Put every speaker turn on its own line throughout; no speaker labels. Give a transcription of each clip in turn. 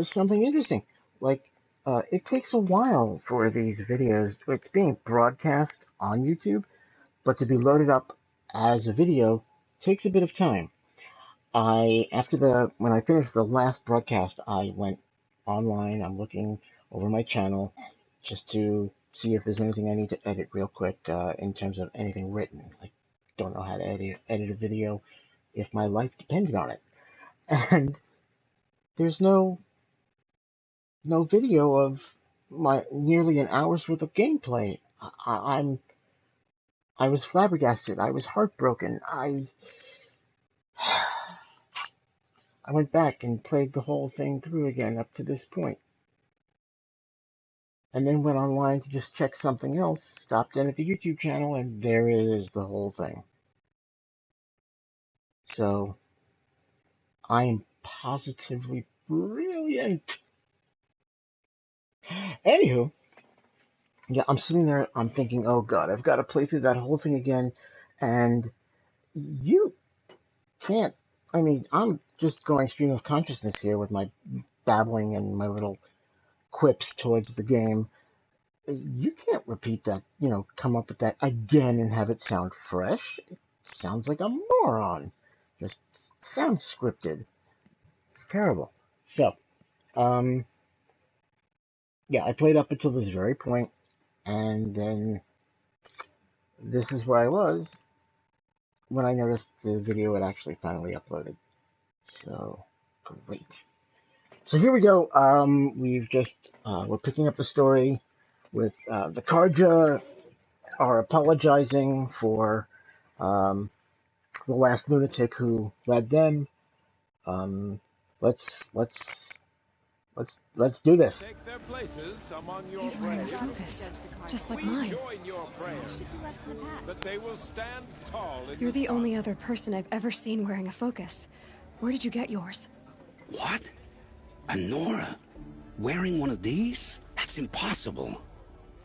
something interesting. Like, it takes a while for these videos. It's being broadcast on YouTube, but to be loaded up as a video takes a bit of time. When I finished the last broadcast, I went online. I'm looking over my channel just to see if there's anything I need to edit real quick in terms of anything written. I don't know how to edit a video if my life depended on it. And there's no video of my nearly an hour's worth of gameplay. I was flabbergasted. I was heartbroken. I went back and played the whole thing through again up to this point, and then went online to just check something else, stopped in at the YouTube channel, and there is the whole thing. So, I am positively brilliant. Anywho, yeah, I'm sitting there, I'm thinking, oh god, I've got to play through that whole thing again, and you can't, I mean, I'm just going stream of consciousness here with my babbling and my little quips towards the game. You can't repeat that, come up with that again and have it sound fresh. It sounds like a moron. Just sounds scripted. It's terrible. So, yeah, I played up until this very point, and then this is where I was when I noticed the video had actually finally uploaded. So, great. So here we go. We're picking up the story with the Karja are apologizing for the last lunatic who led them. Let's do this.
He's wearing a focus, just like mine. You're the only other person I've ever seen wearing a focus. Where did you get yours?
What? A Nora? Wearing one of these? That's impossible.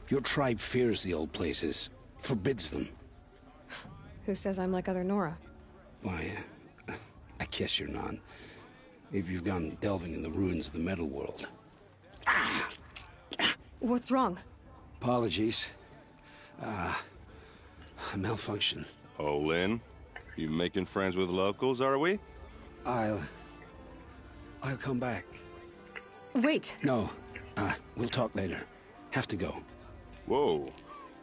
Your tribe fears the old places, forbids them.
Who says I'm like other Nora?
Why, I guess you're not. If you've gone delving in the ruins of the metal world.
What's wrong?
Apologies. A malfunction.
Olin, you making friends with locals, are we?
I'll come back.
Wait.
No, we'll talk later. Have to go.
Whoa.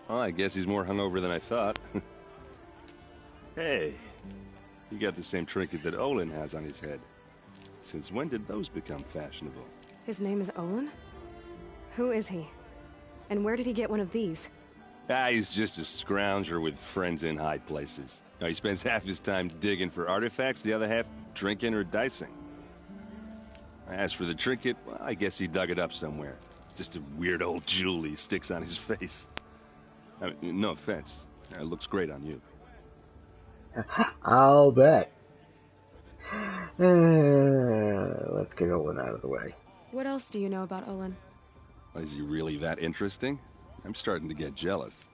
Well, I guess he's more hungover than I thought. Hey, you got the same trinket that Olin has on his head. Since when did those become fashionable?
His name is Olin? Who is he? And where did he get one of these?
He's just a scrounger with friends in high places. He spends half his time digging for artifacts, the other half drinking or dicing. As for the trinket, well, I guess he dug it up somewhere. Just a weird old jewel he sticks on his face. I mean, no offense. It looks great on you.
I'll bet. Let's get Olin out of the way.
What else do you know about Olin?
Is he really that interesting? I'm starting to get jealous.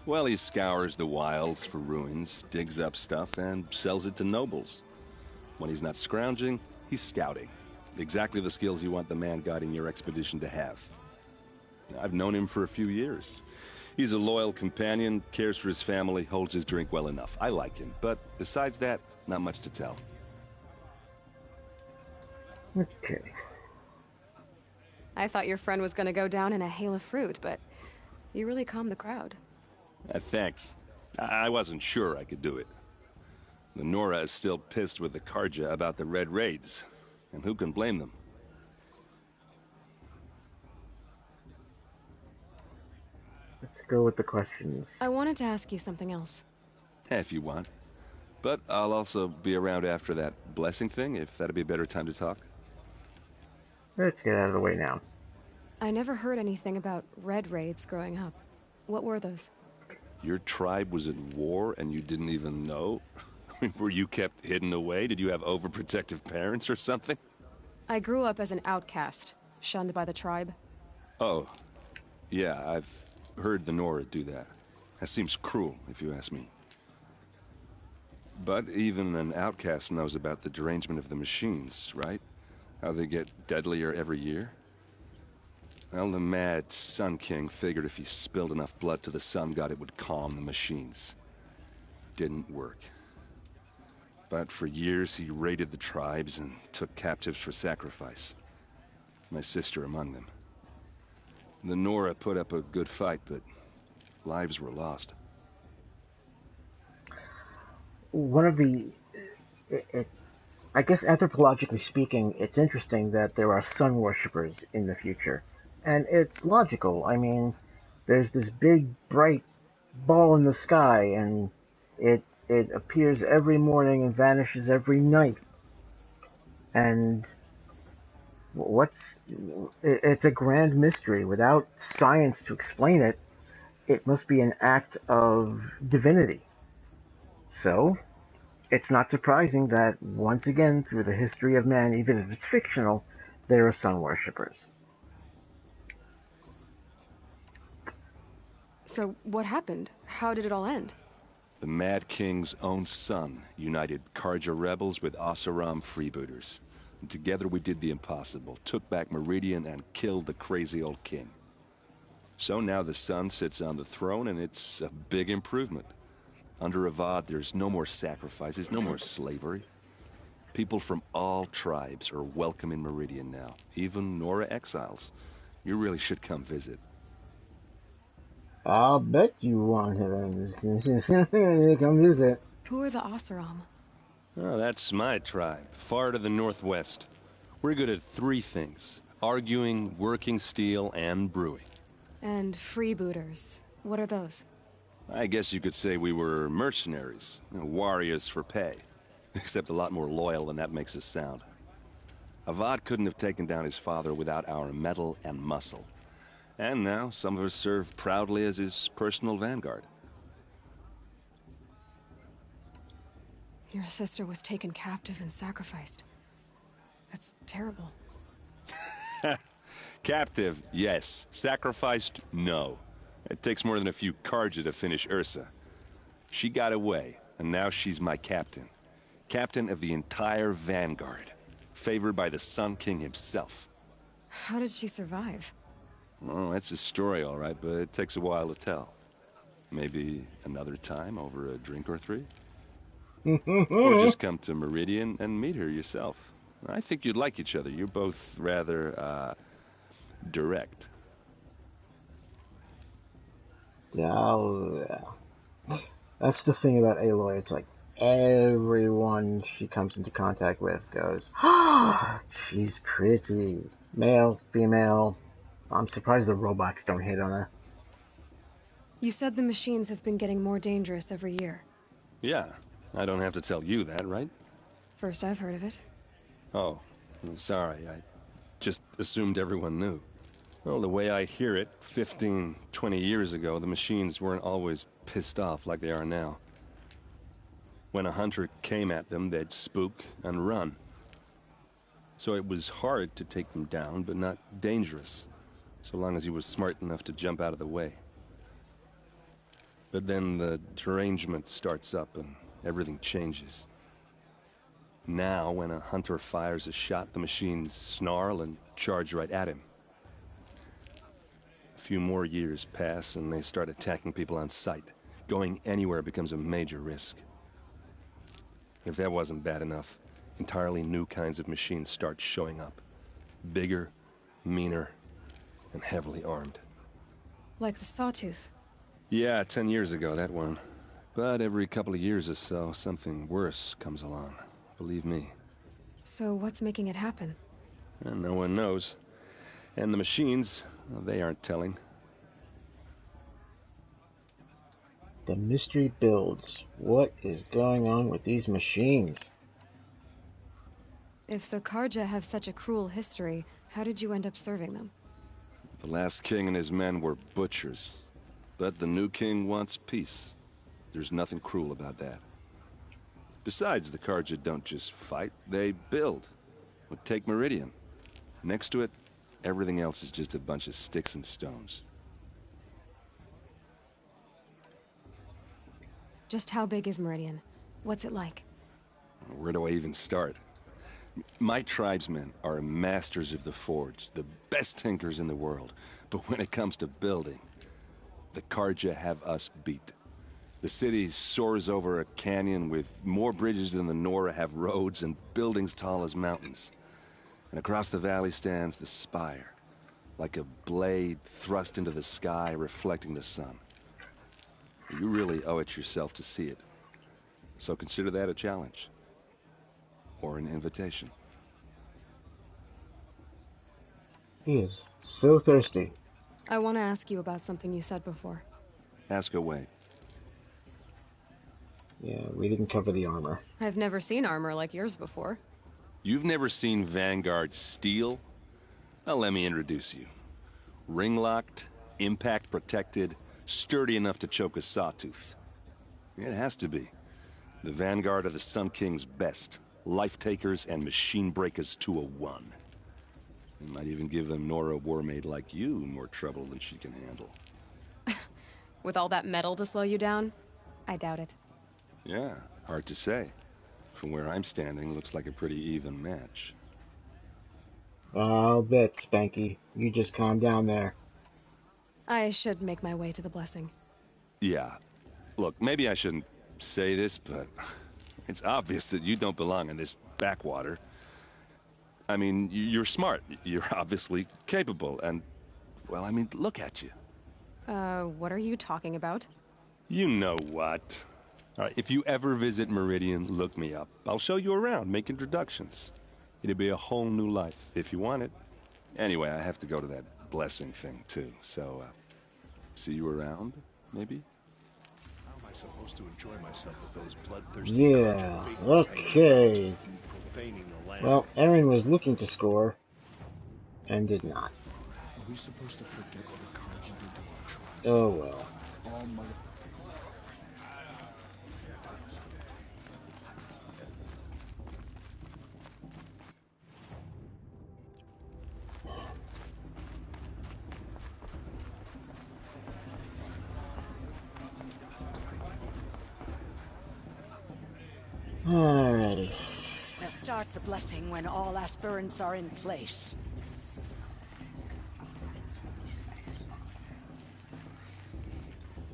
Well, he scours the wilds for ruins, digs up stuff, and sells it to nobles. When he's not scrounging, he's scouting. Exactly the skills you want the man guiding your expedition to have. I've known him for a few years. He's a loyal companion, cares for his family, holds his drink well enough. I like him, but besides that, not much to tell.
Okay.
I thought your friend was gonna go down in a hail of fruit, but you really calmed the crowd.
Thanks. I wasn't sure I could do it. The Nora is still pissed with the Karja about the Red Raids, and who can blame them?
Let's go with the questions.
I wanted to ask you something else.
If you want. But I'll also be around after that blessing thing, if that'd be a better time to talk.
Let's get out of the way now.
I never heard anything about Red Raids growing up. What were those?
Your tribe was at war and you didn't even know? I mean, were you kept hidden away? Did you have overprotective parents or something?
I grew up as an outcast, shunned by the tribe.
Oh, yeah, I've heard the Nora do that. That seems cruel, if you ask me. But even an outcast knows about the derangement of the machines, right? How they get deadlier every year? Well, the mad Sun King figured if he spilled enough blood to the Sun God, it would calm the machines. Didn't work. But for years, he raided the tribes and took captives for sacrifice. My sister among them. The Nora put up a good fight, but lives were lost.
One of the... I guess anthropologically speaking, it's interesting that there are sun worshippers in the future. And it's logical. I mean, there's this big, bright ball in the sky, and it appears every morning and vanishes every night. And it's a grand mystery. Without science to explain it, it must be an act of divinity. So, it's not surprising that, once again, through the history of man, even if it's fictional, there are sun worshippers.
So, what happened? How did it all end?
The Mad King's own son united Karja rebels with Oseram freebooters. And together we did the impossible, took back Meridian and killed the crazy old king. So now the Sun sits on the throne, and it's a big improvement. Under Avad, there's no more sacrifices, no more slavery. People from all tribes are welcome in Meridian now, even Nora exiles. You really should come visit.
I'll bet you want to come visit.
Who are the Oseram?
Oh, that's my tribe, far to the northwest. We're good at three things: arguing, working steel, and brewing.
And freebooters. What are those?
I guess you could say we were mercenaries, warriors for pay. Except a lot more loyal than that makes us sound. Avad couldn't have taken down his father without our metal and muscle. And now, some of us serve proudly as his personal vanguard.
Your sister was taken captive and sacrificed. That's terrible.
Captive, yes. Sacrificed, no. It takes more than a few Karja to finish Ursa. She got away, and now she's my captain. Captain of the entire vanguard. Favored by the Sun King himself.
How did she survive?
Oh, that's a story, all right, but it takes a while to tell. Maybe another time over a drink or three? Or just come to Meridian and meet her yourself. I think you'd like each other. You're both rather, direct.
Yeah, that's the thing about Aloy. It's like everyone she comes into contact with goes, "Ah, she's pretty." Male, female. I'm surprised the robots don't hit on her.
You said the machines have been getting more dangerous every year.
Yeah, I don't have to tell you that, right?
First I've heard of it.
Oh, sorry. I just assumed everyone knew. Well, the way I hear it, 15, 20 years ago, the machines weren't always pissed off like they are now. When a hunter came at them, they'd spook and run. So it was hard to take them down, but not dangerous, so long as he was smart enough to jump out of the way. But then the derangement starts up and everything changes. Now, when a hunter fires a shot, the machines snarl and charge right at him. A few more years pass and they start attacking people on sight. Going anywhere becomes a major risk. If that wasn't bad enough, entirely new kinds of machines start showing up. Bigger, meaner, and heavily armed.
Like the Sawtooth.
Yeah, 10 years ago, that one. But every couple of years or so, something worse comes along. Believe me.
So what's making it happen?
And no one knows. And the machines, well, they aren't telling.
The mystery builds. What is going on with these machines?
If the Karja have such a cruel history, how did you end up serving them?
The last king and his men were butchers. But the new king wants peace. There's nothing cruel about that. Besides, the Karja don't just fight, they build. Take Meridian. Next to it, everything else is just a bunch of sticks and stones.
Just how big is Meridian? What's it like?
Where do I even start? My tribesmen are masters of the forge, the best tinkers in the world. But when it comes to building, the Karja have us beat. The city soars over a canyon with more bridges than the Nora have roads and buildings tall as mountains. And across the valley stands the spire, like a blade thrust into the sky, reflecting the sun. You really owe it yourself to see it. So consider that a challenge. Or an invitation.
He is so thirsty.
I want to ask you about something you said before.
Ask away.
Yeah, we didn't cover the armor.
I've never seen armor like yours before.
You've never seen Vanguard steel? Well, let me introduce you. Ring-locked, impact-protected, sturdy enough to choke a sawtooth. It has to be. The Vanguard of the Sun King's best. Life-takers and machine-breakers to a one. It might even give a Nora warmaid like you more trouble than she can handle.
With all that metal to slow you down? I doubt it.
Yeah, hard to say. From where I'm standing, looks like a pretty even match.
I'll bet, Spanky. You just calm down there.
I should make my way to the blessing.
Yeah. Look, maybe I shouldn't say this, but it's obvious that you don't belong in this backwater. I mean, you're smart. You're obviously capable, and, well, I mean, look at you.
What are you talking about?
You know what. All right, if you ever visit Meridian, look me up. I'll show you around, make introductions. It'll be a whole new life, if you want it. Anyway, I have to go to that blessing thing, too, so, see you around, maybe?
How am I supposed to enjoy myself with those bloodthirsty...
Yeah, okay. Well, Erend was looking to score, and did not.
Are we supposed to forget what the cards you did to our tribe?
Oh well.
All mother...
Alrighty.
We'll start the blessing when all aspirants are in place.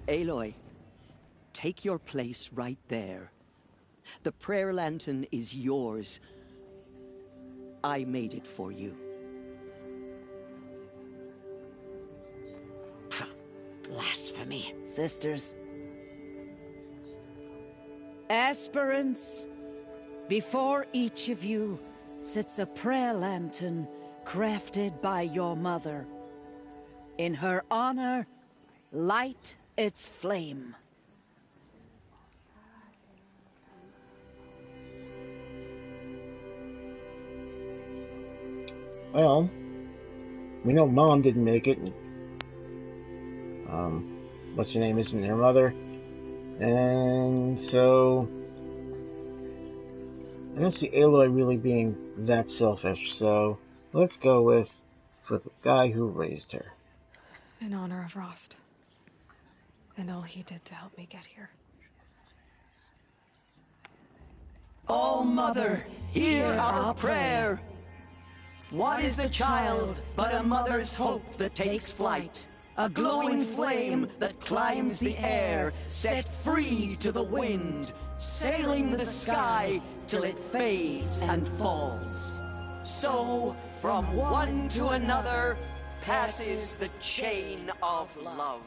Aloy, take your place right there. The prayer lantern is yours. I made it for you.
Blasphemy, sisters. Aspirants, before each of you sits a prayer lantern crafted by your mother. In her honor, light its flame.
Well, we know Mom didn't make it. What's her name isn't her mother. And so I don't see Aloy really being that selfish, so let's go with for the guy who raised her.
In honor of Rost. And all he did to help me get here.
All Mother, hear our prayer. What is the child but a mother's hope that takes flight? A glowing flame that climbs the air, set free to the wind, sailing the sky till it fades and falls. So, from one to another, passes the chain of love.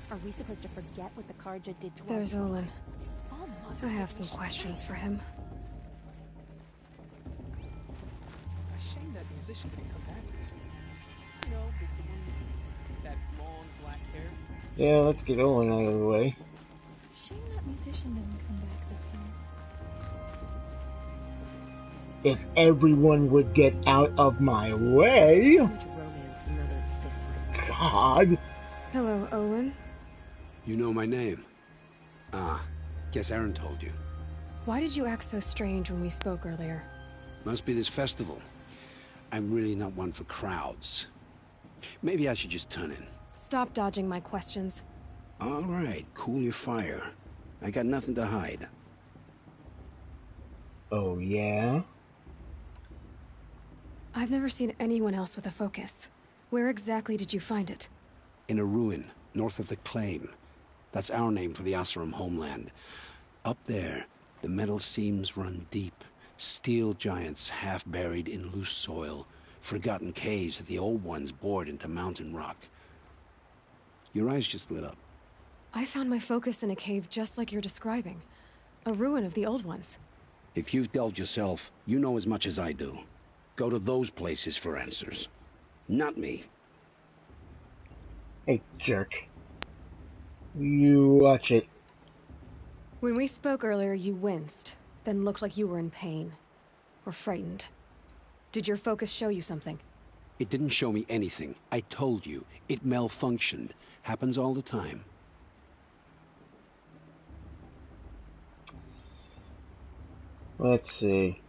Are we supposed to forget what the Karja did to us?
There's Olin. I have some questions for him.
A shame that musician didn't come back this year. You know, the one with that long black hair.
Yeah, let's get Olin out of the way.
Shame that musician didn't come back this year.
If everyone would get out of my way. God.
Hello, Olin.
You know my name? Ah, guess Erend told you.
Why did you act so strange when we spoke earlier?
Must be this festival. I'm really not one for crowds. Maybe I should just turn in.
Stop dodging my questions.
All right, cool your fire. I got nothing to hide.
Oh, yeah?
I've never seen anyone else with a focus. Where exactly did you find it?
In a ruin, north of the Claim. That's our name for the Oseram homeland. Up there, the metal seams run deep. Steel giants half buried in loose soil. Forgotten caves that the old ones bored into mountain rock. Your eyes just lit up.
I found my focus in a cave just like you're describing. A ruin of the old ones.
If you've delved yourself, you know as much as I do. Go to those places for answers. Not me.
Hey, jerk. You watch it.
When we spoke earlier, you winced, then looked like you were in pain. Or frightened. Did your focus show you something?
It didn't show me anything. I told you. It malfunctioned. Happens all the time.
Let's see.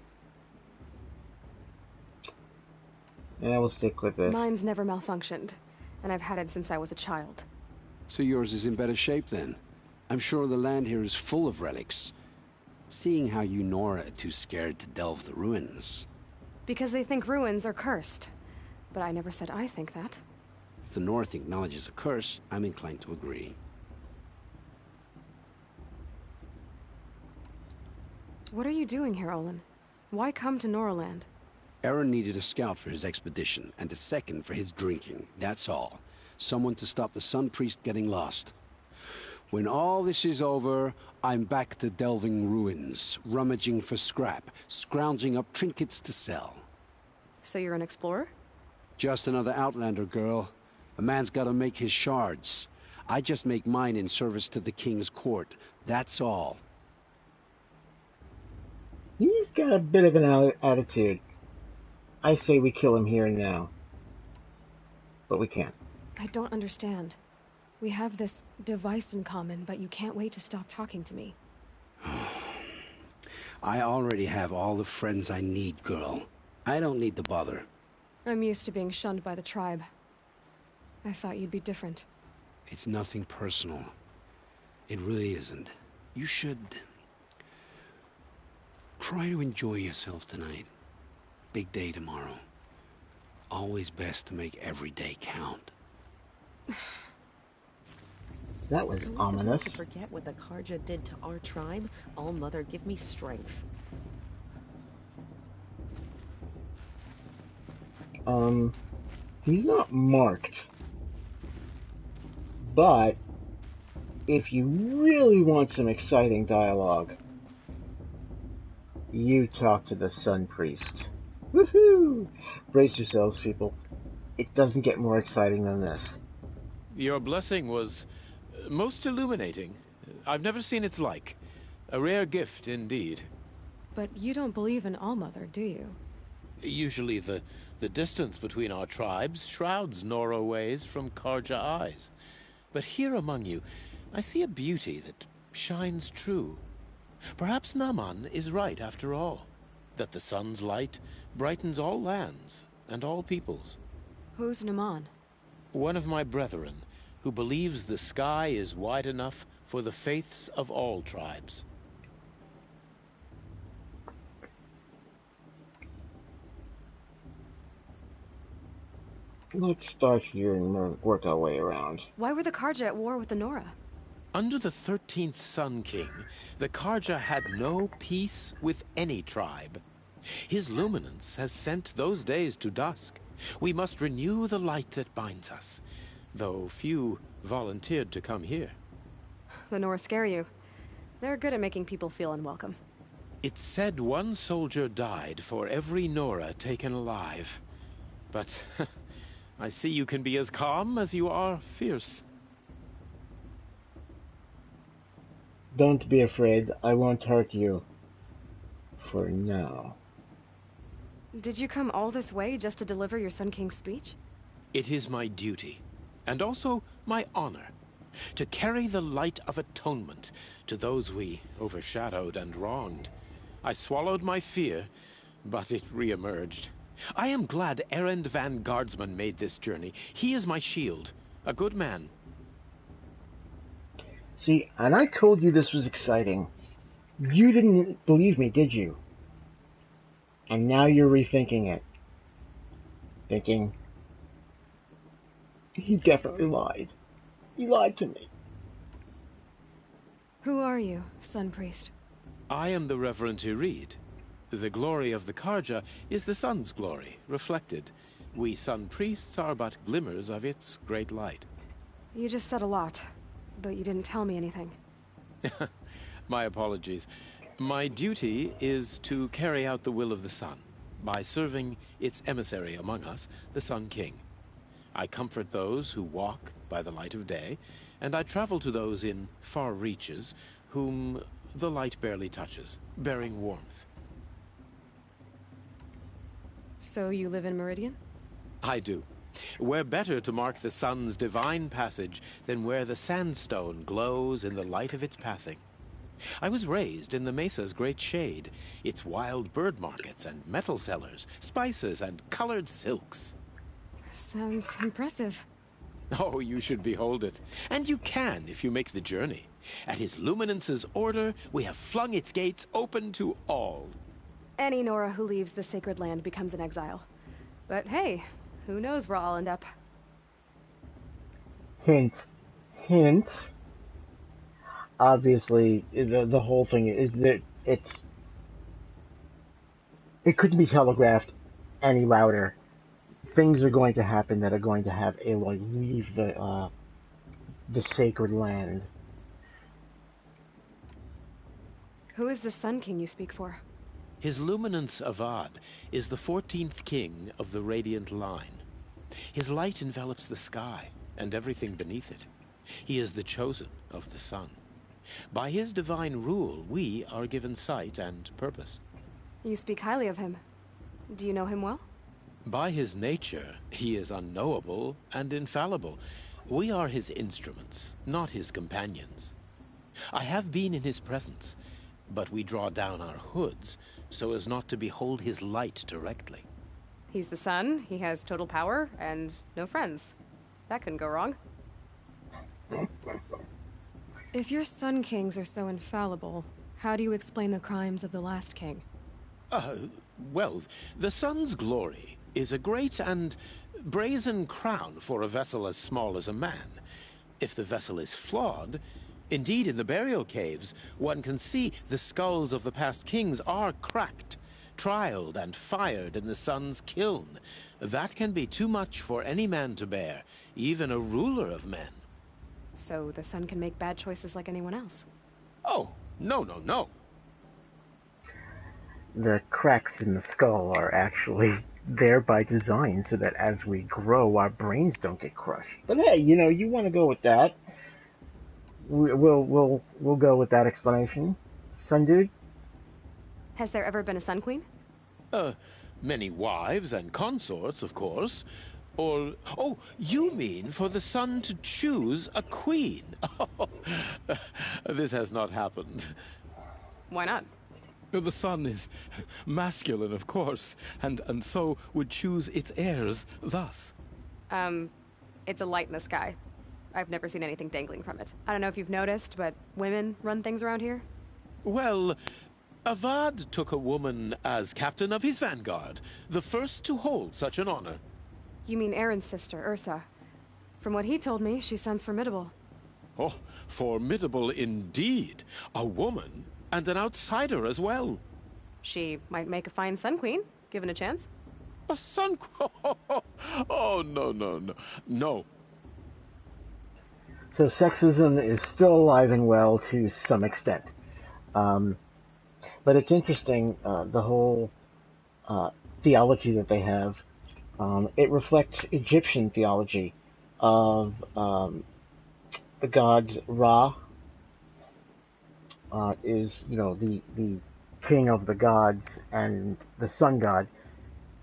Yeah, we'll stick with this.
Mine's never malfunctioned, and I've had it since I was a child.
So yours is in better shape then. I'm sure the land here is full of relics. Seeing how you Nora are too scared to delve the ruins.
Because they think ruins are cursed. But I never said I think that.
If the North acknowledges a curse, I'm inclined to agree.
What are you doing here, Olin? Why come to Noraland?
Erend needed a scout for his expedition, and a second for his drinking. That's all. Someone to stop the Sun Priest getting lost. When all this is over, I'm back to delving ruins, rummaging for scrap, scrounging up trinkets to sell.
So you're an explorer?
Just another Outlander, girl. A man's gotta make his shards. I just make mine in service to the King's court. That's all.
He's got a bit of an attitude. I say we kill him here and now. But we can't.
I don't understand. We have this device in common, but you can't wait to stop talking to me.
I already have all the friends I need, girl. I don't need the bother.
I'm used to being shunned by the tribe. I thought you'd be different.
It's nothing personal. It really isn't. You should... try to enjoy yourself tonight. Big day tomorrow. Always best to make every day count.
That was ominous.
To forget what the Karja did to our tribe? All Mother, give me strength.
He's not marked. But if you really want some exciting dialogue, you talk to the Sun Priest. Woohoo! Brace yourselves, people. It doesn't get more exciting than this.
Your blessing was most illuminating. I've never seen its like. A rare gift, indeed.
But you don't believe in All-Mother, do you?
Usually the distance between our tribes shrouds Nora ways from Karja eyes. But here among you, I see a beauty that shines true. Perhaps Naman is right after all, that the sun's light brightens all lands and all peoples.
Who's Naman?
One of my brethren, who believes the sky is wide enough for the faiths of all tribes.
Let's start here and work our way around.
Why were the Karja at war with the Nora?
Under the 13th Sun King, the Karja had no peace with any tribe. His luminance has sent those days to dusk. We must renew the light that binds us, though few volunteered to come here.
The Nora scare you. They're good at making people feel unwelcome.
It's said one soldier died for every Nora taken alive. But I see you can be as calm as you are fierce.
Don't be afraid, I won't hurt you. For now.
Did you come all this way just to deliver your Sun King's speech?
It is my duty, and also my honor, to carry the light of atonement to those we overshadowed and wronged. I swallowed my fear, but it re-emerged. I am glad Erend van Guardsman made this journey. He is my shield, a good man.
See, and I told you this was exciting. You didn't believe me, did you? And now you're rethinking it. Thinking, he definitely lied. He lied to me.
Who are you, Sun Priest?
I am the Reverend Irid. The glory of the Karja is the sun's glory, reflected. We Sun Priests are but glimmers of its great light.
You just said a lot, but you didn't tell me anything.
My apologies. My duty is to carry out the will of the sun, by serving its emissary among us, the Sun King. I comfort those who walk by the light of day, and I travel to those in far reaches whom the light barely touches, bearing warmth.
So you live in Meridian?
I do. Where better to mark the sun's divine passage than where the sandstone glows in the light of its passing. I was raised in the mesa's great shade, its wild bird markets and metal cellars, spices and colored silks.
Sounds impressive.
Oh, you should behold it. And you can if you make the journey. At His Luminance's order, we have flung its gates open to all.
Any Nora who leaves the sacred land becomes an exile. But hey, who knows where I'll end up.
Hint. Hint. Obviously, the whole thing is that it couldn't be telegraphed any louder. Things are going to happen that are going to have Aloy leave the sacred land.
Who is the Sun King you speak for?
His Luminance Avad is the 14th king of the Radiant Line. His light envelops the sky and everything beneath it. He is the chosen of the sun. By his divine rule, we are given sight and purpose.
You speak highly of him. Do you know him well?
By his nature, he is unknowable and infallible. We are his instruments, not his companions. I have been in his presence, but we draw down our hoods so as not to behold his light directly.
He's the sun, he has total power, and no friends. That couldn't go wrong. If your Sun Kings are so infallible, how do you explain the crimes of the last king?
Well, the sun's glory is a great and brazen crown for a vessel as small as a man. If the vessel is flawed, indeed in the burial caves, one can see the skulls of the past kings are cracked, trialed and fired in the sun's kiln. That can be too much for any man to bear, even a ruler of men.
So the sun can make bad choices like anyone else?
Oh, no, no, no.
The cracks in the skull are actually there by design so that as we grow, our brains don't get crushed. But hey, you want to go with that? We'll go with that explanation, Sun Dude.
Has there ever been a Sun Queen?
Many wives and consorts, of course. Or, oh, you mean for the sun to choose a queen? This has not happened.
Why not?
The sun is masculine, of course, and so would choose its heirs thus.
It's a light in the sky. I've never seen anything dangling from it. I don't know if you've noticed, but women run things around here.
Well, Avad took a woman as captain of his vanguard, the first to hold such an honor.
You mean Erend's sister, Ursa. From what he told me, she sounds formidable.
Oh, formidable indeed. A woman, and an outsider as well.
She might make a fine Sun Queen, given a chance.
A Sun Queen? Oh, no, no, no. No.
So sexism is still alive and well to some extent. But it's interesting, the whole theology that they have. It reflects Egyptian theology of the gods. Ra is, the king of the gods and the sun god,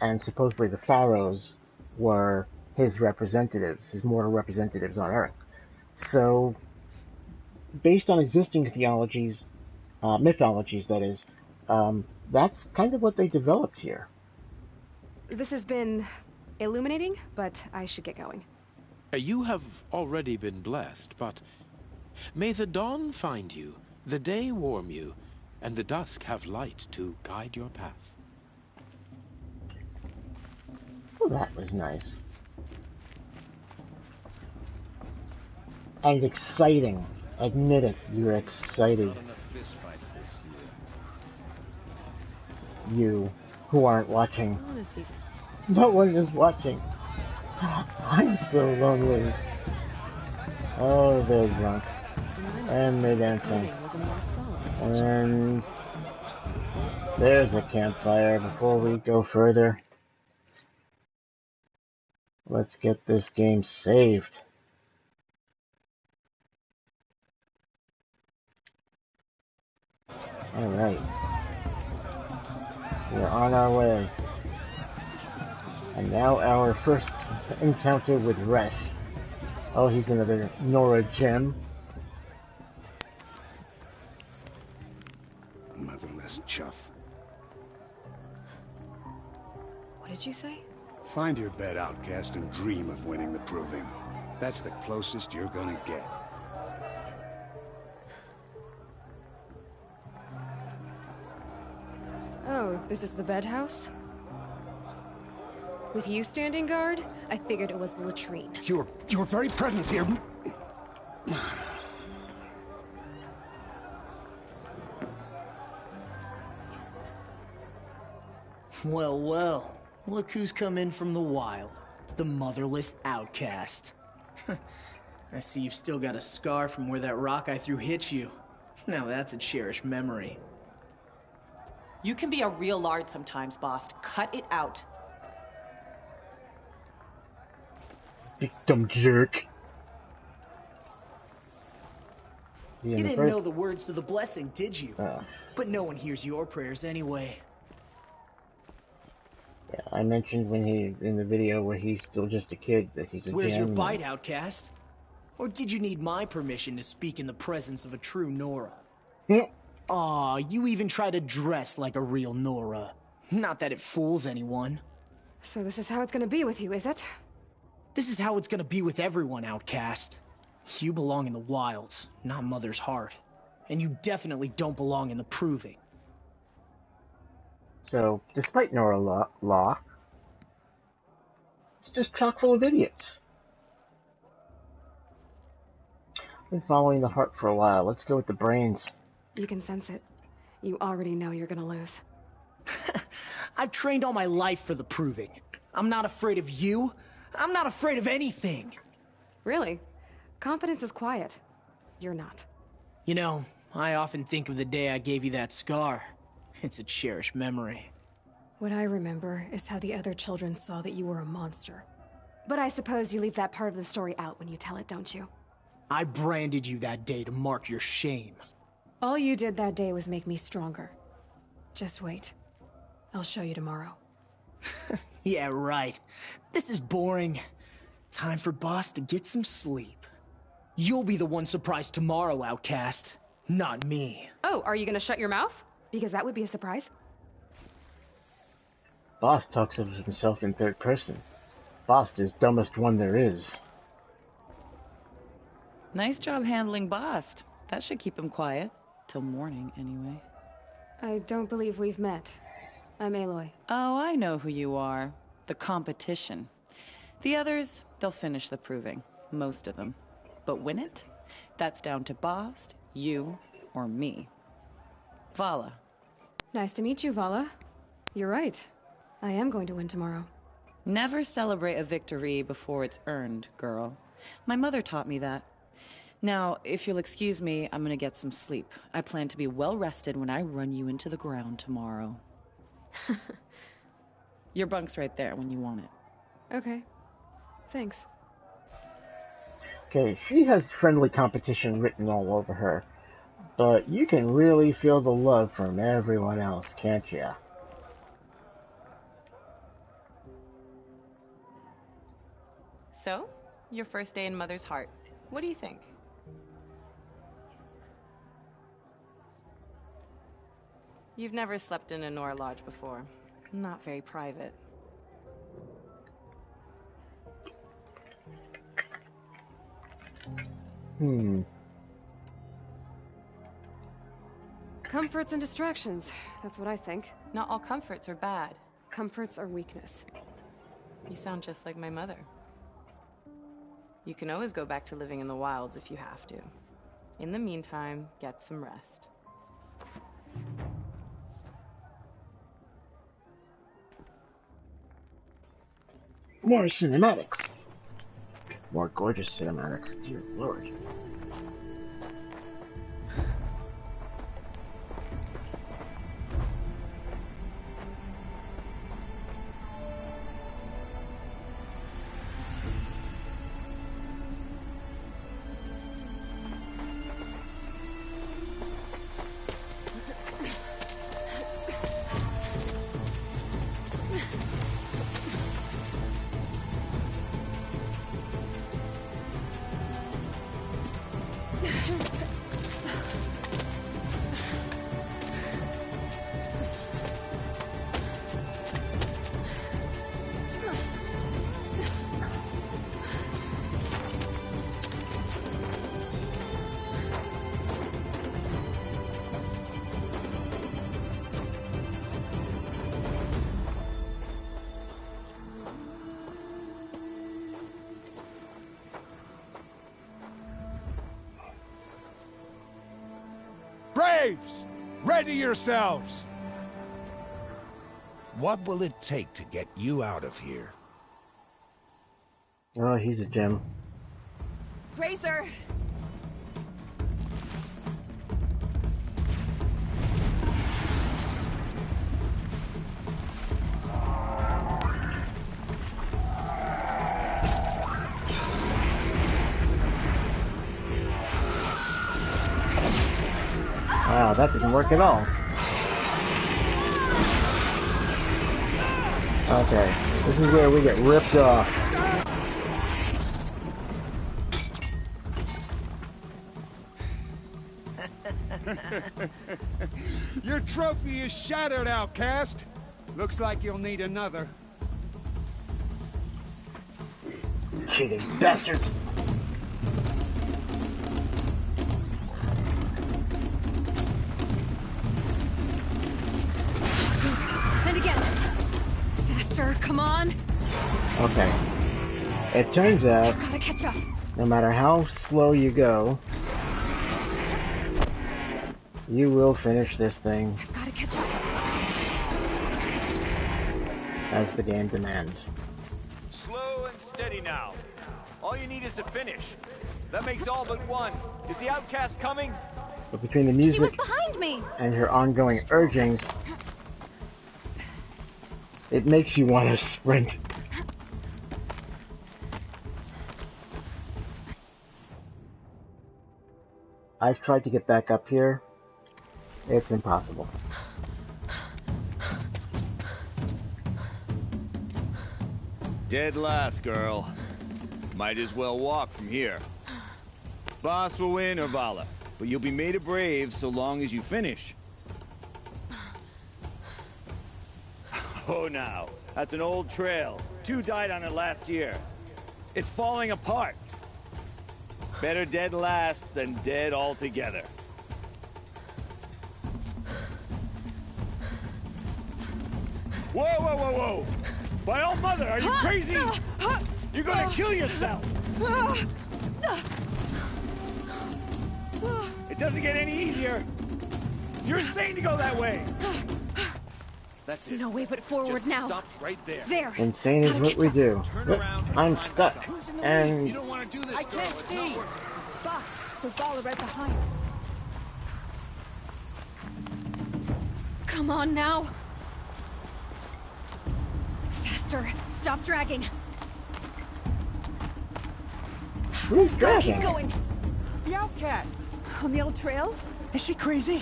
and supposedly the pharaohs were his representatives, his mortal representatives on Earth. So, based on existing theologies, mythologies, that is, that's kind of what they developed here.
This has been illuminating, but I should get going.
You have already been blessed, but May the dawn find you, the day warm you, and the dusk have light to guide your path.
Well, that was nice. And exciting. Admit it, you're excited.
Not enough fist fights this year.
You, who aren't watching.
Honestly.
No one is watching. I'm so lonely. Oh, they're drunk. And they're dancing. And there's a campfire. Before we go further, let's get this game saved. Alright. We're on our way. And now our first encounter with Resh. Oh, he's another Nora gem.
Motherless chuff.
What did you say?
Find your bed, outcast, and dream of winning the proving. That's the closest you're gonna get.
Oh, this is the bed house? With you standing guard, I figured it was the latrine.
Your very presence here.
Well, well. Look who's come in from the wild. The motherless outcast. I see you've still got a scar from where that rock I threw hit you. Now that's a cherished memory.
You can be a real lard sometimes, Bast. Cut it out.
Dumb jerk.
You didn't know the words to the blessing, did you?
Oh.
But no one hears your prayers anyway.
Yeah, I mentioned when he in the video where he's still just a kid that he's a
Where's your
gem.
bite, outcast? Or did you need my permission to speak in the presence of a true Nora? Aw, you even try to dress like a real Nora. Not that it fools anyone.
So this is how it's gonna be with you, is it?
This is how it's gonna be with everyone, outcast. You belong in the wilds, not Mother's heart. And you definitely don't belong in the proving.
So, despite Nora law, it's just chock full of idiots. Been following the heart for a while. Let's go with the brains.
You can sense it. You already know you're gonna lose.
I've trained all my life for the proving. I'm not afraid of you. I'm not afraid of anything.
Really? Confidence is quiet. You're not.
You know, I often think of the day I gave you that scar. It's a cherished memory.
What I remember is how the other children saw that you were a monster. But I suppose you leave that part of the story out when you tell it, don't you?
I branded you that day to mark your shame.
All you did that day was make me stronger. Just wait. I'll show you tomorrow.
Yeah, right. This is boring. Time for Bast to get some sleep. You'll be the one surprised tomorrow, outcast. Not me.
Oh, are you gonna shut your mouth? Because that would be a surprise.
Bast talks of himself in third person. Bast is dumbest one there is.
Nice job handling Bast. That should keep him quiet. Till morning, anyway.
I don't believe we've met. I'm Aloy.
Oh, I know who you are. The competition. The others, they'll finish the proving. Most of them. But win it? That's down to Bast, you, or me. Vala.
Nice to meet you, Vala. You're right. I am going to win tomorrow.
Never celebrate a victory before it's earned, girl. My mother taught me that. Now, if you'll excuse me, I'm gonna get some sleep. I plan to be well rested when I run you into the ground tomorrow. Your bunk's right there when you want it.
Okay. Thanks.
Okay, she has friendly competition written all over her. But you can really feel the love from everyone else, can't ya?
So, your first day in Mother's heart. What do you think? You've never slept in a Nora lodge before. Not very private.
Comforts and distractions. That's what I think.
Not all comforts are bad.
Comforts are weakness.
You sound just like my mother. You can always go back to living in the wilds if you have to. In the meantime, get some rest.
More cinematics. More gorgeous cinematics, dear lord.
Braves! Ready yourselves! What will it take to get you out of here?
Oh, he's a gem.
Razor!
Wow, that didn't work at all. Okay, this is where we get ripped off.
Your trophy is shattered, outcast. Looks like you'll need another.
Cheating bastards!
And again. Faster, come on.
Okay. It turns out,
Gotta catch up.
no matter how slow you go, you will finish this thing
Gotta catch up.
as the game demands.
Slow and steady now. All you need is to finish. That makes all but one. Is the outcast coming?
But between the
She was
music
behind me.
and her ongoing urgings, it makes you want to sprint. I've tried to get back up here. It's impossible.
Dead last, girl. Might as well walk from here. Bast will win or Vala, but you'll be made a brave so long as you finish. Oh, now. That's an old trail. 2 died on it last year. It's falling apart. Better dead last than dead altogether. Whoa, whoa, whoa, whoa! By all mother, are you crazy? You're gonna kill yourself! It doesn't get any easier. You're insane to go that way. That's it.
No way but forward
Just
now.
Stop right there.
There.
Insane is what we do. But I'm stuck. And
You don't want to do this,
I
girl.
can't
It's
see.
not working.
Boss, there's Vala right behind.
Come on now. Faster. Stop dragging.
who's
Keep
dragging?
going.
The outcast. On the old trail? Is she crazy?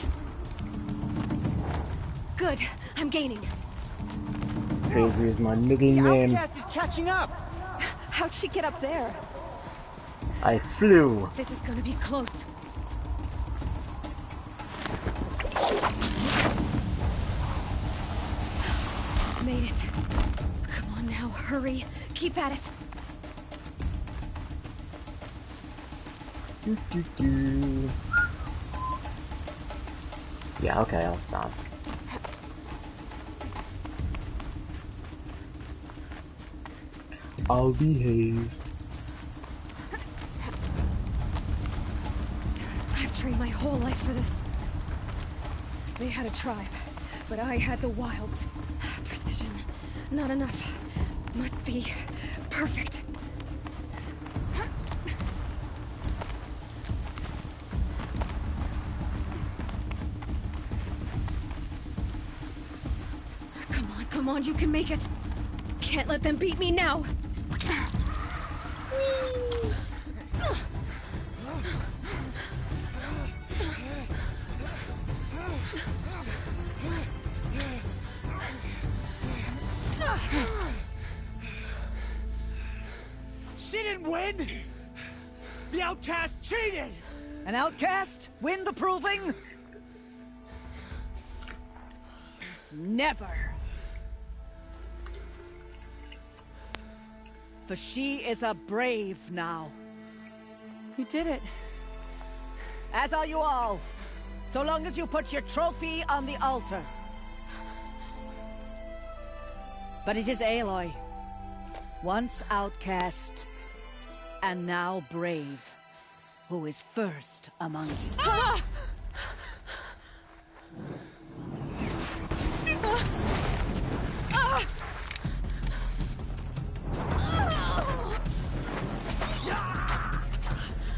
Good. I'm gaining.
Crazy is my middle
The
name.
outcast is catching up. How'd she get up there?
I flew.
This is gonna be close. Made it. Come on now, hurry. Keep at it.
Yeah, okay, I'll stop. I'll behave.
I've trained my whole life for this. They had a tribe, but I had the wilds. Precision, not enough. Must be perfect. Come on, you can make it. Can't let them beat me now.
She didn't win! The outcast cheated!
An outcast? Win the proving? Never. For she is a brave now.
You did it.
As are you all. So long as you put your trophy on the altar. But it is Aloy. Once outcast, and now brave, who is first among you.
Ah!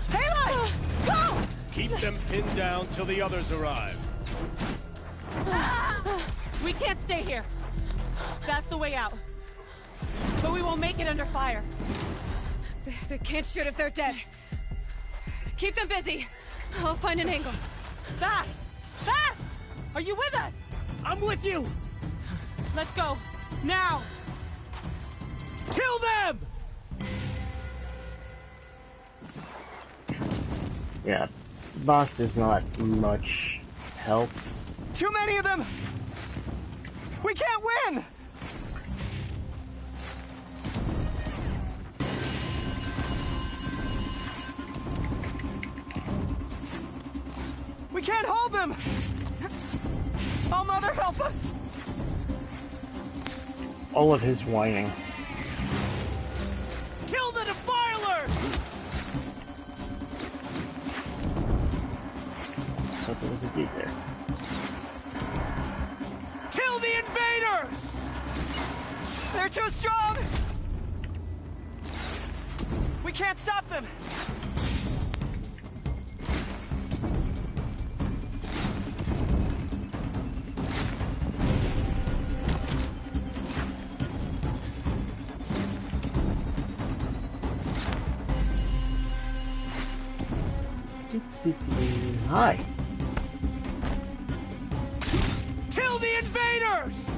Aloy! Go!
Keep them pinned down till the others arrive.
We can't stay here. That's the way out. But we won't make it under fire.
They can't shoot if they're dead. Keep them busy. I'll find an angle.
Bast! Bast! Are you with us?
I'm with you!
Let's go. Now!
Kill them!
Yeah, Bast is not much help.
Too many of them! We can't win! We can't hold them! Oh, Mother, help us!
All of his whining.
Kill the defilers!
Thought there was a gate there.
Kill the invaders! They're too strong! We can't stop them!
Hi.
Kill the invaders!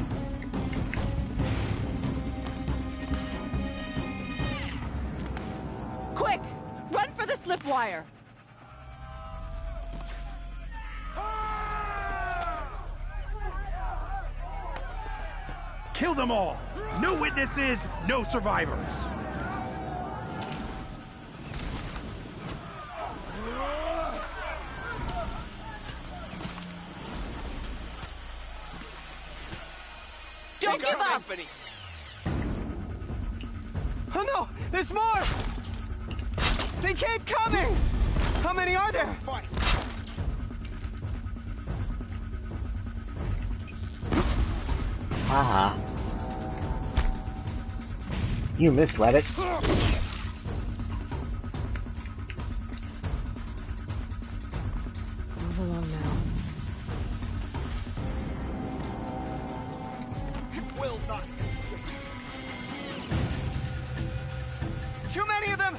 Quick! Run for the slip wire!
Kill them all! No witnesses, no survivors!
Don't give up!
Oh no! There's more! They keep coming! How many are there?
Haha. You missed, Reddit.
Move along now.
Will not. Too many of them!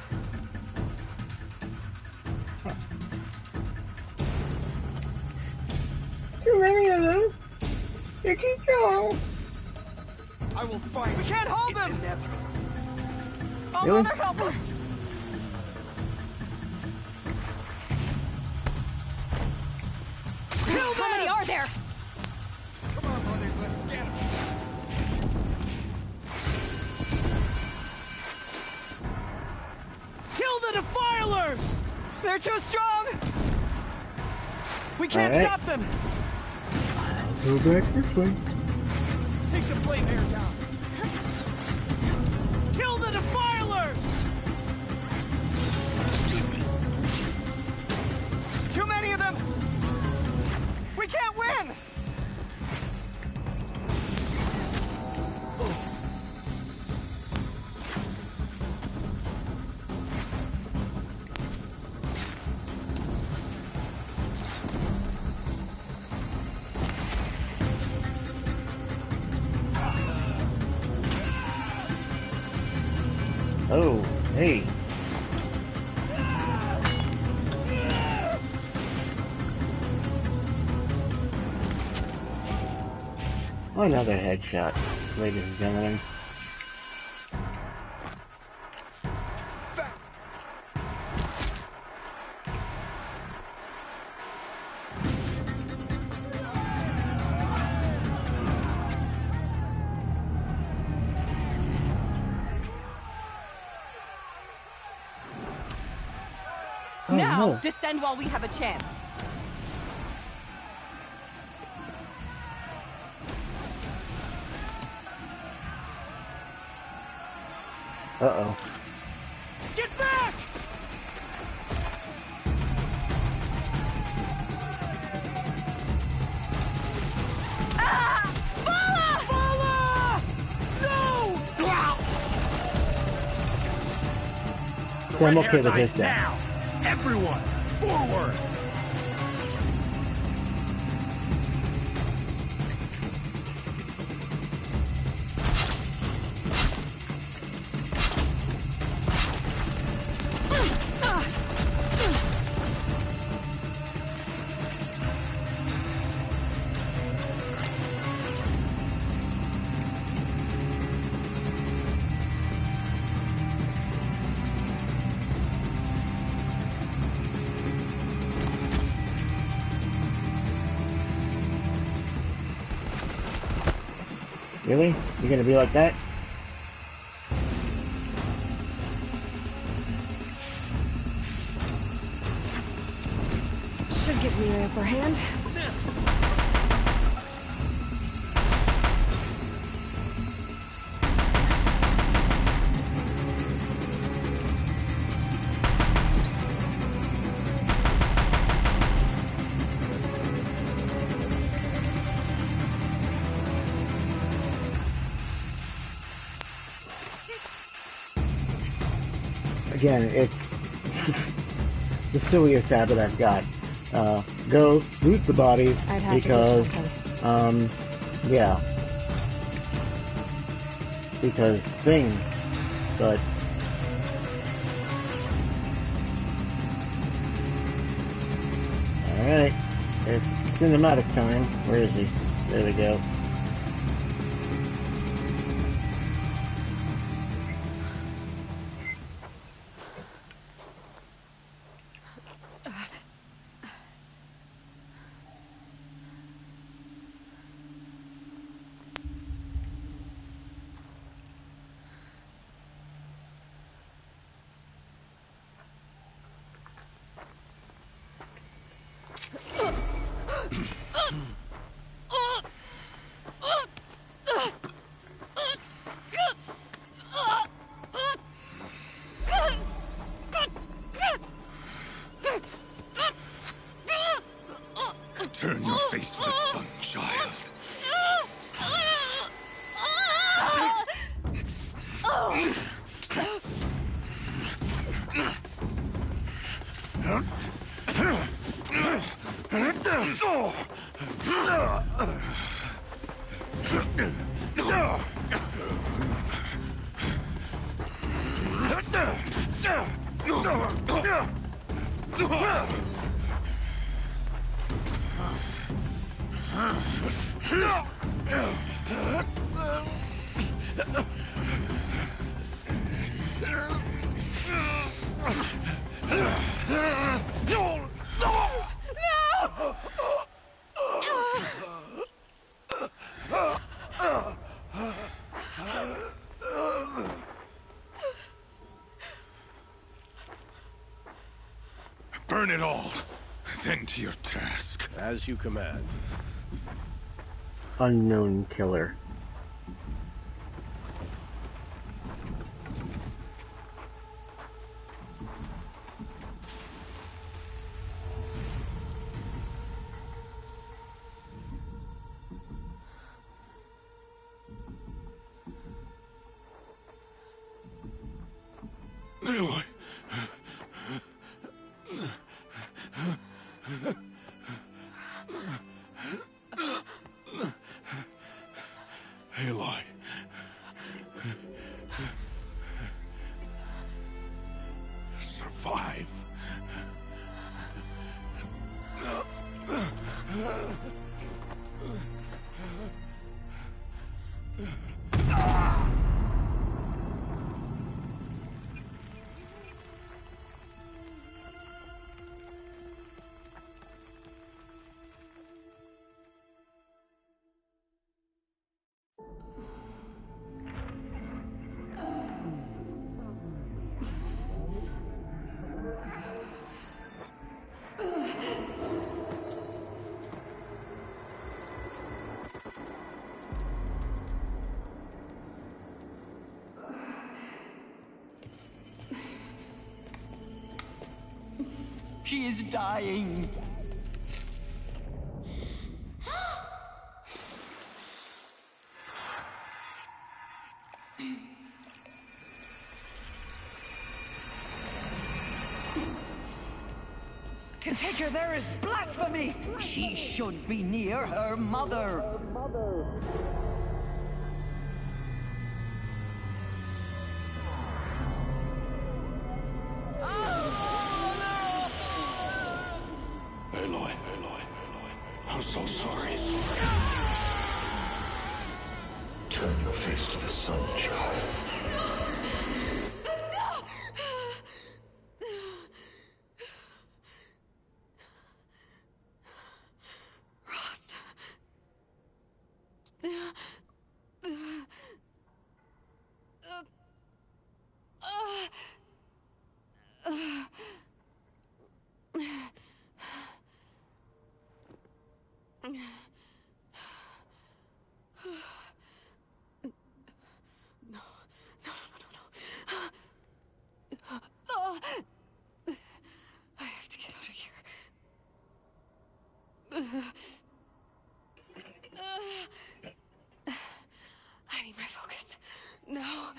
Too many of them. They're too strong.
I will fight. We can't hold them! Inevitable. Oh,
Really?
Mother, help us! Kill
How many are there?
Come on, brothers, let's get them! Kill the defilers! They're too strong! We can't
All right.
stop them!
Go back this way.
Take the flame air down. Kill the defilers! Too many of them! We can't win!
Oh, hey. Another headshot, ladies and gentlemen.
Now,
no.
descend while we have a chance.
Uh-oh.
Get back!
Ah! Bala!
Bala! No!
So I'm okay with his death.
Now! Everyone, forward!
Really? You're gonna be like that?
Should give me an upper hand.
Again, it's the silliest habit I've got. Go loot the bodies
I'd have
because,
to do
yeah. Because things, but... Alright, it's cinematic time. Where is he? There we go.
Turn your face to the sun, child. Burn it all, then to your task.
As you command.
unknown killer.
Aloy. Aloy. Survive.
She is dying. To take her there is blasphemy. She should be near her mother.
Aloy. I'm so sorry. Turn your face to the sun, child.
I have to get out of here. I need my focus. No.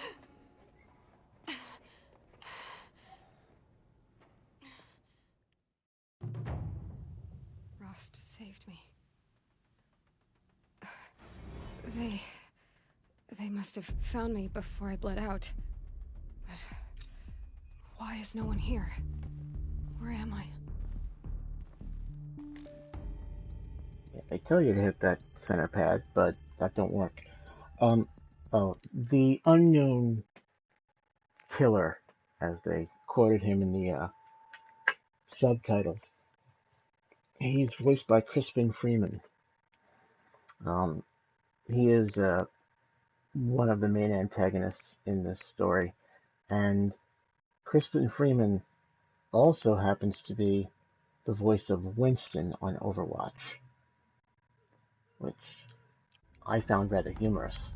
Rost saved me. They must have found me before I bled out. But why is no one here? Where am I?
Yeah, they tell you to hit that center pad, but that don't work. The unknown killer, as they quoted him in the subtitles. He's voiced by Crispin Freeman. He is one of the main antagonists in this story, and Crispin Freeman also happens to be the voice of Winston on Overwatch, which I found rather humorous.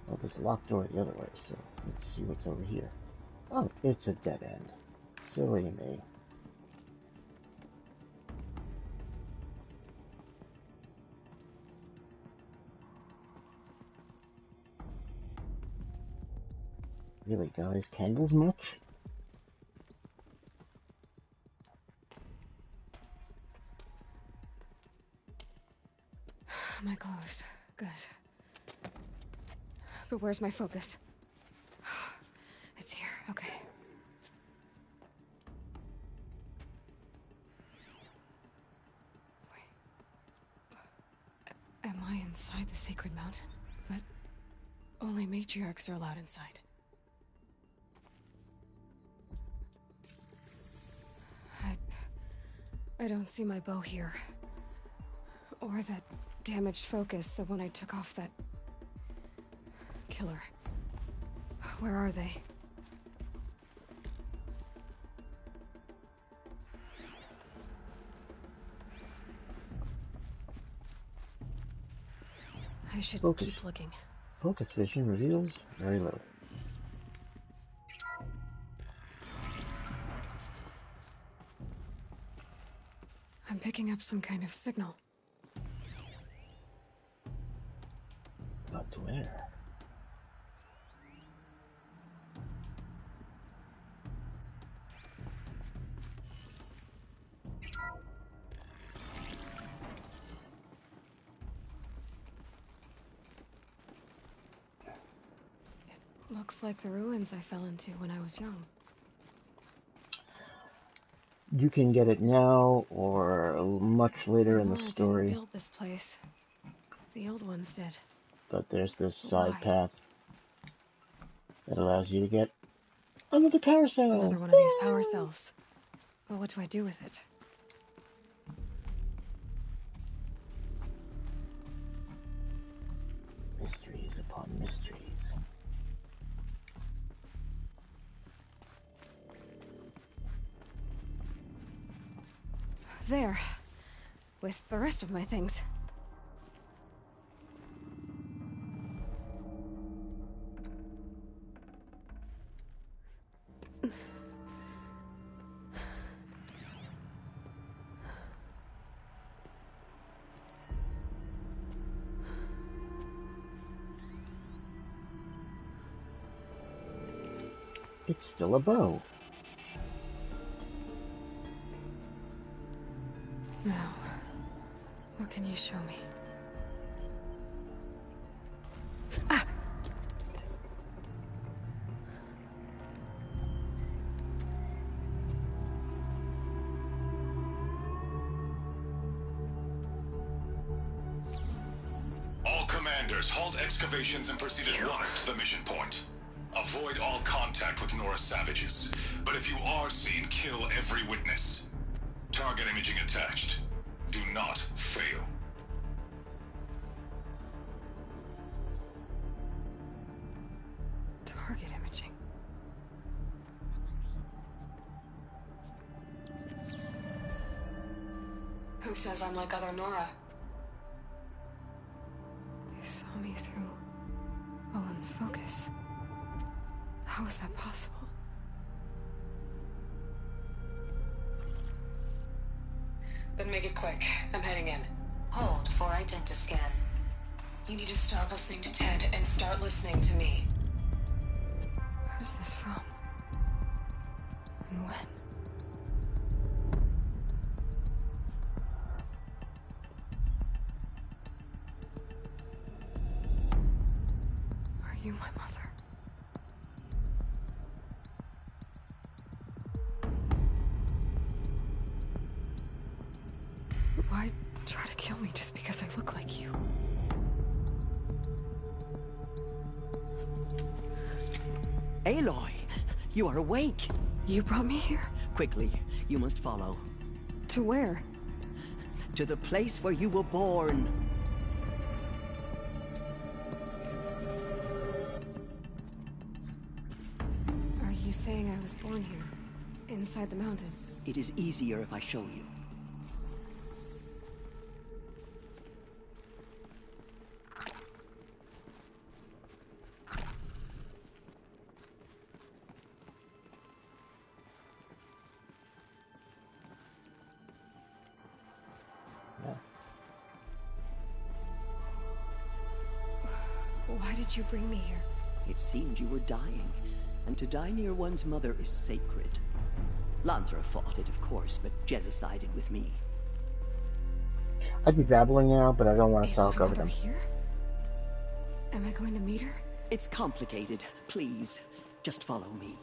Well, there's a locked door the other way, so let's see what's over here. Oh, it's a dead end. Silly me. Really, guys, candles much?
My clothes. Good. But where's my focus? It's here. Okay. Wait. Am I inside the sacred mountain? But only matriarchs are allowed inside. I don't see my bow here. Or that damaged focus, the one I took off that killer. Where are they? I should keep looking.
Focus vision reveals very little.
I'm picking up some kind of signal.
But where?
Looks like the ruins I fell into when I was young.
You can get it now or much later in the
Nora
story.
didn't build this place. The old ones did.
But there's this
Why?
side path that allows you to get another power cell.
Another one of these power cells. Well, what do I do with it?
Mysteries upon mysteries.
There. With the rest of my things.
It's still a bow.
Now, what can you show me? Ah!
All commanders, halt excavations and proceed at once to the mission point. Avoid all contact with Nora savages, but if you are seen, kill every witness. Target imaging attached. Do not fail.
Target imaging. Who says I'm like other Nora? They saw me through Olin's focus. How is that possible? Then make it quick. I'm heading in.
Hold for identiscan.
You need to stop listening to Ted and start listening to me. Where's this from? And when? Are you my mother? Why try to kill me just because I look like you?
Aloy, you are awake.
You brought me here?
Quickly, you must follow.
To where?
To the place where you were born.
Are you saying I was born here? Inside the mountain?
It is easier if I show you.
Why did you bring me here?
It seemed you were dying, and to die near one's mother is sacred. Lansra fought it, of course, but Jezza sided with me.
I'd be babbling now, but I don't want to
Is
talk
my
over
mother
them.
here? Am I going to meet her?
It's complicated. Please, just follow me.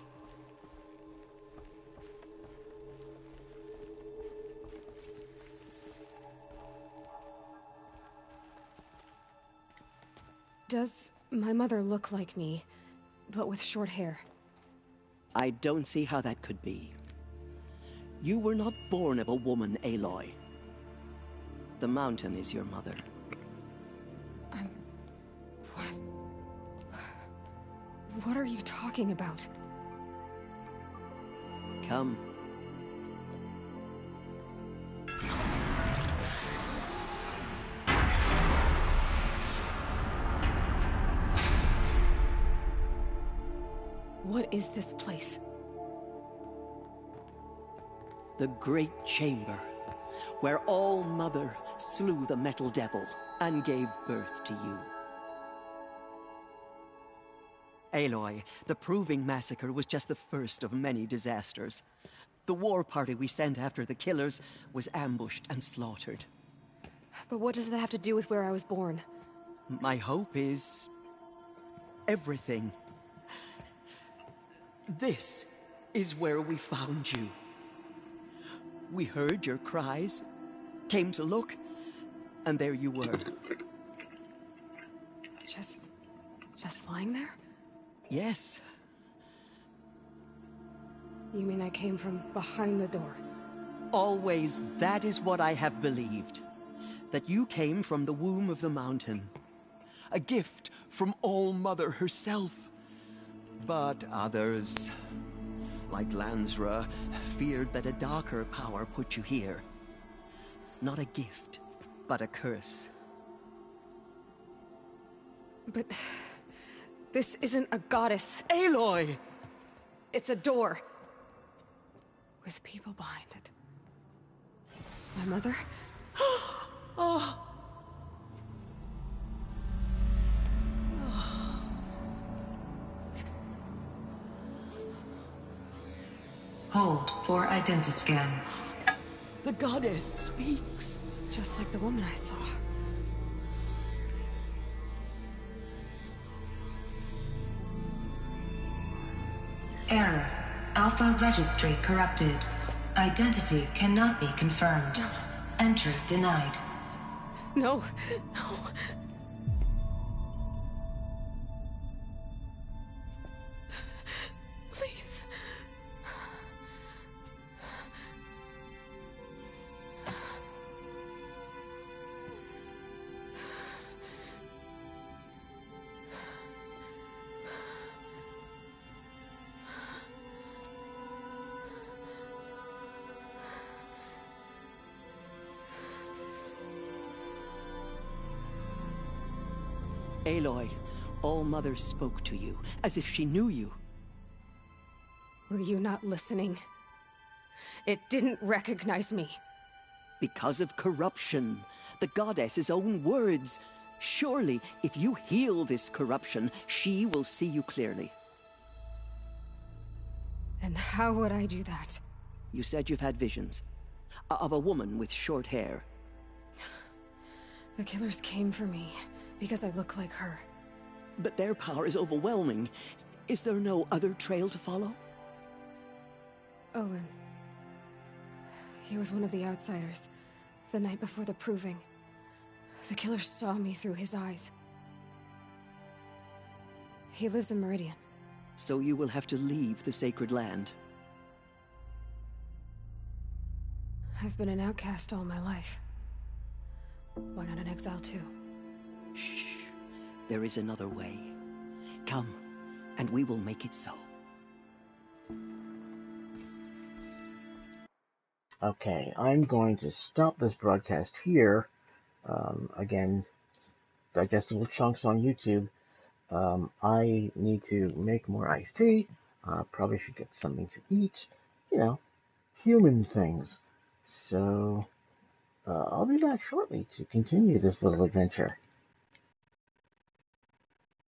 Does my mother look like me, but with short hair?
I don't see how that could be. You were not born of a woman, Aloy. The mountain is your mother.
What are you talking about?
Come.
What is this place?
The Great Chamber, where All Mother slew the Metal Devil and gave birth to you. Aloy, the Proving Massacre was just the first of many disasters. The war party we sent after the killers was ambushed and slaughtered.
But what does that have to do with where I was born?
My hope is... everything. This is where we found you. We heard your cries, came to look, and there you were.
Just lying there?
Yes.
You mean I came from behind the door?
Always that is what I have believed. That you came from the womb of the mountain. A gift from All Mother herself. But others, like Lansra, feared that a darker power put you here. Not a gift, but a curse.
But... this isn't a goddess.
Aloy!
It's a door. With people behind it. My mother?
Oh.
Hold for identiscan.
The goddess speaks.
Just like the woman I saw.
Error. Alpha registry corrupted. Identity cannot be confirmed. Entry denied.
No. No. Please.
Aloy, All Mother spoke to you, as if she knew you.
Were you not listening? It didn't recognize me.
Because of corruption. The goddess's own words. Surely, if you heal this corruption, she will see you clearly.
And how would I do that?
You said you've had visions. Of a woman with short hair.
The killers came for me, because I look like her.
But their power is overwhelming. Is there no other trail to follow?
Olin. He was one of the outsiders, the night before the Proving. The killer saw me through his eyes. He lives in Meridian.
So you will have to leave the sacred land.
I've been an outcast all my life. Why not an exile too?
Shh. There is another way. Come, and we will make it so.
Okay, I'm going to stop this broadcast here. Again, digestible chunks on YouTube. I need to make more iced tea. Probably should get something to eat. You know, human things. So, I'll be back shortly to continue this little adventure.